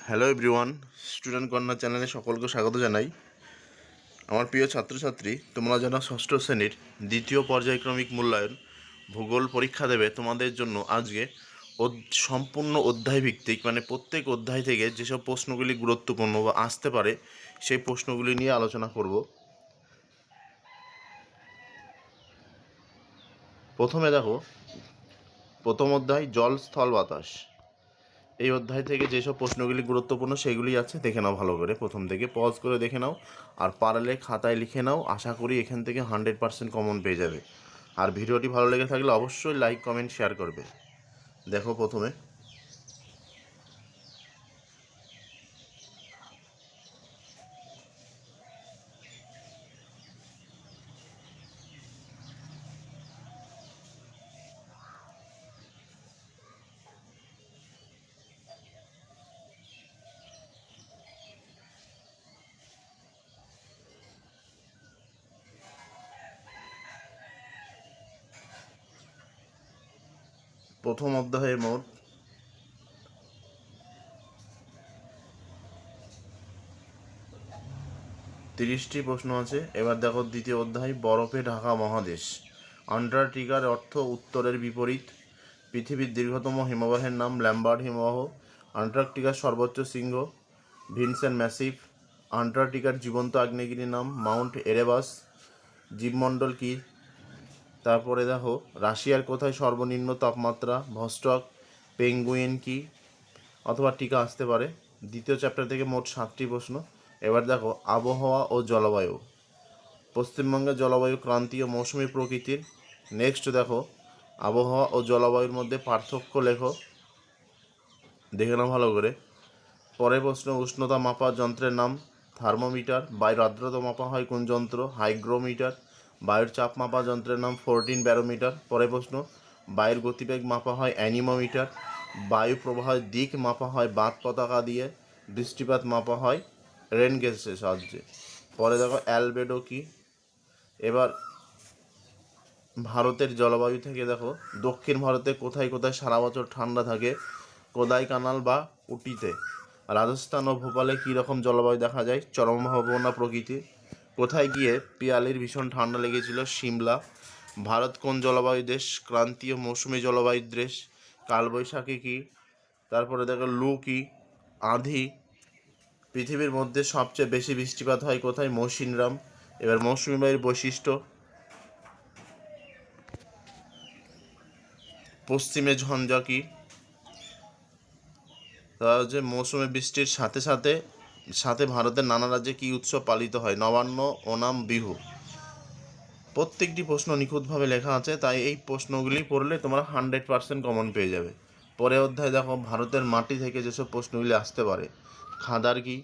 Hello everyone, student corner চ্যানেলে সকলকে স্বাগত জানাই। আমার প্রিয় ছাত্রছাত্রী, তোমরা যারা ষষ্ঠ শ্রেণীর দ্বিতীয় পর্যায়ক্রমিক মূল্যায়ন ভূগোল পরীক্ষা দেবে, তোমাদের জন্য আজকে সম্পূর্ণ অধ্যায়ভিত্তিক, মানে প্রত্যেক অধ্যায় থেকে যেসব প্রশ্নগুলি গুরুত্বপূর্ণ বা আসতে পারে সেই প্রশ্নগুলি নিয়ে আলোচনা করব। প্রথমে দেখো, প্রথম অধ্যায় জল, স্থল, বাতাস। এই অধ্যায় থেকে যেসব প্রশ্নগুলি গুরুত্বপূর্ণ সেগুলি আছে, দেখে নাও ভালো করে, প্রথম থেকে পজ করে দেখে নাও, আর পারলে খাতায় লিখে নাও। আশা করি এখান থেকে 100% কমন পেয়ে যাবে। আর ভিডিওটি ভালো লেগে থাকলে অবশ্যই লাইক, কমেন্ট, শেয়ার করবে। দেখো প্রথমে, প্রথম অধ্যায়ে মোট 30টি প্রশ্ন আছে। এবার দেখো দ্বিতীয় অধ্যায় বরফে ঢাকা মহাদেশ। আন্টার্কটিকার অর্থ উত্তরের বিপরীত। পৃথিবীর দীর্ঘতম হিমবাহের নাম ল্যাম্বার্ট হিমবাহ। আন্টার্কটিকার সর্বোচ্চ শৃঙ্গ ভিনসেন্ট ম্যাসিভ। আন্টার্কটিকার জীবন্ত আগ্নেয়গিরির নাম মাউন্ট এরেবাস। জীবমণ্ডল কি? তারপরে দেখো, রাশিয়ার কোথায় সর্বনিম্ন তাপমাত্রা? ভস্টক। পেঙ্গুইন কি? অথবা টিকা আসতে পারে। দ্বিতীয় চ্যাপ্টার থেকে মোট 7টি প্রশ্ন। এবার দেখো আবহাওয়া ও জলবায়ু। পশ্চিমবঙ্গের জলবায়ু ক্রান্তীয় মৌসুমী প্রকৃতির। নেক্সট দেখো, আবহাওয়া ও জলবায়ুর মধ্যে পার্থক্য লেখো। দেখে নাও ভালো করে। পরের প্রশ্ন, উষ্ণতা মাপার যন্ত্রের নাম? থার্মোমিটার। বায়ুর আর্দ্রতা মাপা হয় কোন যন্ত্র? হাইগ্রোমিটার। বায়ুর চাপ মাপা যন্ত্রের নাম 14 ব্যারোমিটার। পরের প্রশ্ন, বায়ুর গতিবেগ মাপা হয় অ্যানিমোমিটার। বায়ু প্রবাহের দিক মাপা হয় বাত পতাকা দিয়ে। বৃষ্টিপাত মাপা হয় রেন গেজের সাহায্যে। পরে দেখো অ্যালবেডো কি? এবার ভারতের জলবায়ু থেকে দেখো, দক্ষিণ ভারতে কোথায় কোথায় সারা বছর ঠান্ডা থাকে? কোদাইকানাল বা উটিতে। রাজস্থান ও ভোপালে কী রকম জলবায়ু দেখা যায়? চরমভাবনা প্রকৃতি। কোথায় গিয়ে পিয়ালির ভীষণ ঠান্ডা লেগেছিল? সিমলা। ভারত কোন জলবায়ু দেশ? ক্রান্তীয় মৌসুমী জলবায়ুর দেশ। কালবৈশাখী কি? তারপরে দেখো লু কি? আঁধি। পৃথিবীর মধ্যে সবচেয়ে বেশি বৃষ্টিপাত হয় কোথায়? মৌসিনরাম। এবার মৌসুমী বায়ুর বৈশিষ্ট্য। পশ্চিমে ঝঞ্ঝা কি? তা হচ্ছে মৌসুমী বৃষ্টির সাথে সাথে সাথে ভারতের নানা রাজ্যে কী উৎসব পালিত হয়? নবান্ন, ওনাম, বিহু। প্রত্যেকটি প্রশ্ন নিখুঁতভাবে লেখা আছে, তাই এই প্রশ্নগুলি পড়লে তোমরা 100% কমন পেয়ে যাবে। পরে অধ্যায় দেখো, ভারতের মাটি থেকে যেসব প্রশ্নগুলি আসতে পারে। খাদার কি?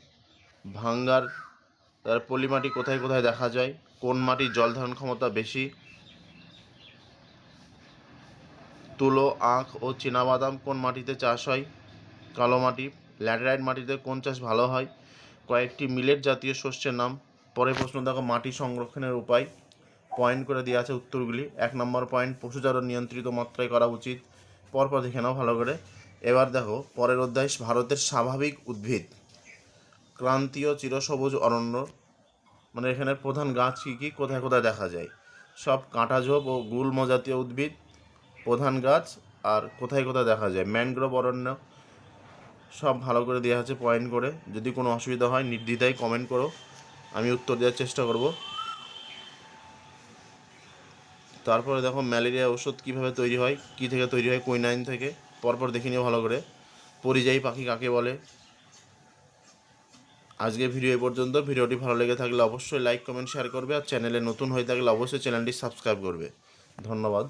ভাঙ্গার। তার পলিমাটি কোথায় কোথায় দেখা যায়? কোন মাটির জল ধারণ ক্ষমতা বেশি? তুলো, আখ ও চীনাবাদাম কোন মাটিতে চাষ হয়? কালো মাটি। ল্যাটেরাইট মাটিতে কোন চাষ ভালো হয়? কয়েকটি মিলেট জাতীয় শস্যের নাম। পরে প্রশ্ন দেখো, মাটি সংরক্ষণের উপায়। পয়েন্ট করে দেওয়া আছে উত্তরগুলি। 1 নম্বর পয়েন্ট, পশুচারণ নিয়ন্ত্রিত মাত্রায় করা উচিত। পরপর দেখে নাও ভালো করে। এবার দেখো পরের অধ্যায় ভারতের স্বাভাবিক উদ্ভিদ। ক্রান্তীয় চিরসবুজ অরণ্য, মানে এখানে প্রধান গাছ কী কী, কোথায় কোথায় দেখা যায়? সব কাঁটাঝোপ ও গুল্ম জাতীয় উদ্ভিদ প্রধান গাছ, আর কোথায় কোথায় দেখা যায়? ম্যানগ্রোভ অরণ্য। সব ভালো করে দেওয়া আছে পয়েন্ট করে। যদি কোনো অসুবিধা হয় নির্দ্বিধায় কমেন্ট করো, আমি উত্তর দেওয়ার চেষ্টা করব। তারপরে দেখো ম্যালেরিয়া ওষুধ কীভাবে তৈরি হয়? কী থেকে তৈরি হয়? কুইনাইন থেকে। পরপর দেখে নিও ভালো করে। পরিযায়ী পাখি কাকে বলে? আজকে ভিডিও এই পর্যন্ত। ভিডিওটি ভালো লেগে থাকলে অবশ্যই লাইক, কমেন্ট, শেয়ার করবে। আর চ্যানেলে নতুন হয়ে থাকলে অবশ্যই চ্যানেলটি সাবস্ক্রাইব করবে। ধন্যবাদ।